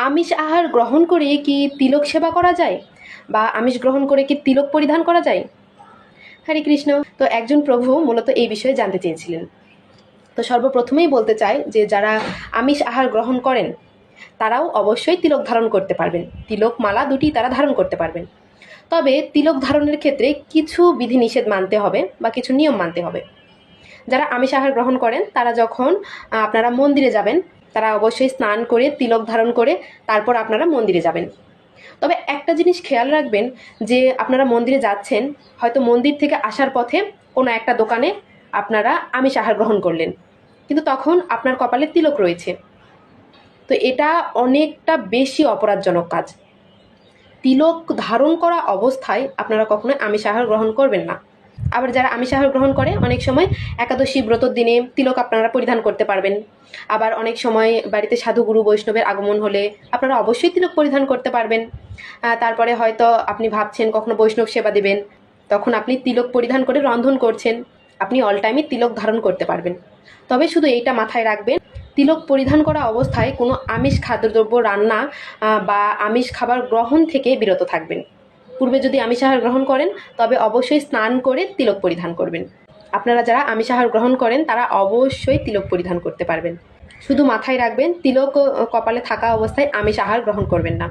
আমিষ আহার গ্রহণ করে কি তিলক সেবা করা যায়, বা আমিষ গ্রহণ করে কি তিলক পরিধান করা যায়? হরে কৃষ্ণ। তো একজন প্রভু মূলত এই বিষয়ে জানতে চেয়েছিলেন। তো সর্বপ্রথমেই বলতে চাই যে যারা আমিষ আহার গ্রহণ করেন তারাও অবশ্যই তিলক ধারণ করতে পারবেন, তিলক মালা দুটি তারা ধারণ করতে পারবেন। তবে তিলক ধারণের ক্ষেত্রে কিছু বিধিনিষেধ মানতে হবে বা কিছু নিয়ম মানতে হবে। যারা আমিষ আহার গ্রহণ করেন তারা যখন আপনারা মন্দিরে যাবেন, তারা অবশ্যই স্নান করে তিলক ধারণ করে তারপর আপনারা মন্দিরে যাবেন। তবে একটা জিনিস খেয়াল রাখবেন যে আপনারা মন্দিরে যাচ্ছেন, হয়তো মন্দির থেকে আসার পথে কোনো একটা দোকানে আপনারা আমিষ আহার গ্রহণ করলেন, কিন্তু তখন আপনার কপালে তিলক রয়েছে। তো এটা অনেকটা বেশি অপরাধজনক কাজ। তিলক ধারণ করা অবস্থায় আপনারা কখনোই আমিষ আহার গ্রহণ করবেন না। আবার যারা আমিষ আহার গ্রহণ করে অনেক সময় একাদশী ব্রতর দিনে তিলক আপনারা পরিধান করতে পারবেন। আবার অনেক সময় বাড়িতে সাধুগুরু বৈষ্ণবের আগমন হলে আপনারা অবশ্যই তিলক পরিধান করতে পারবেন। তারপরে হয়তো আপনি ভাবছেন কখনো বৈষ্ণব সেবা দেবেন, তখন আপনি তিলক পরিধান করে রন্ধন করছেন, আপনি অল টাইমই তিলক ধারণ করতে পারবেন। তবে শুধু এইটা মাথায় রাখবেন, তিলক পরিধান করা অবস্থায় কোনো আমিষ খাদ্যদ্রব্য রান্না বা আমিষ খাবার গ্রহণ থেকে বিরত থাকবেন। পূর্বে যদি আমিষ আহার গ্রহণ করেন তবে অবশ্যই স্নান করে তিলক পরিধান করবেন। আপনারা যারা আমিষ আহার গ্রহণ করেন তারা অবশ্যই তিলক পরিধান করতে পারবেন। শুধু মাথায় রাখবেন তিলক কপালে থাকা অবস্থায় আমিষ আহার গ্রহণ করবেন না।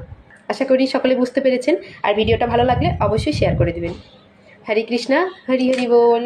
আশা করি সকলে বুঝতে পেরেছেন, আর ভিডিওটা ভালো লাগলে অবশ্যই শেয়ার করে দেবেন। হরে কৃষ্ণা, হরি হরি বল।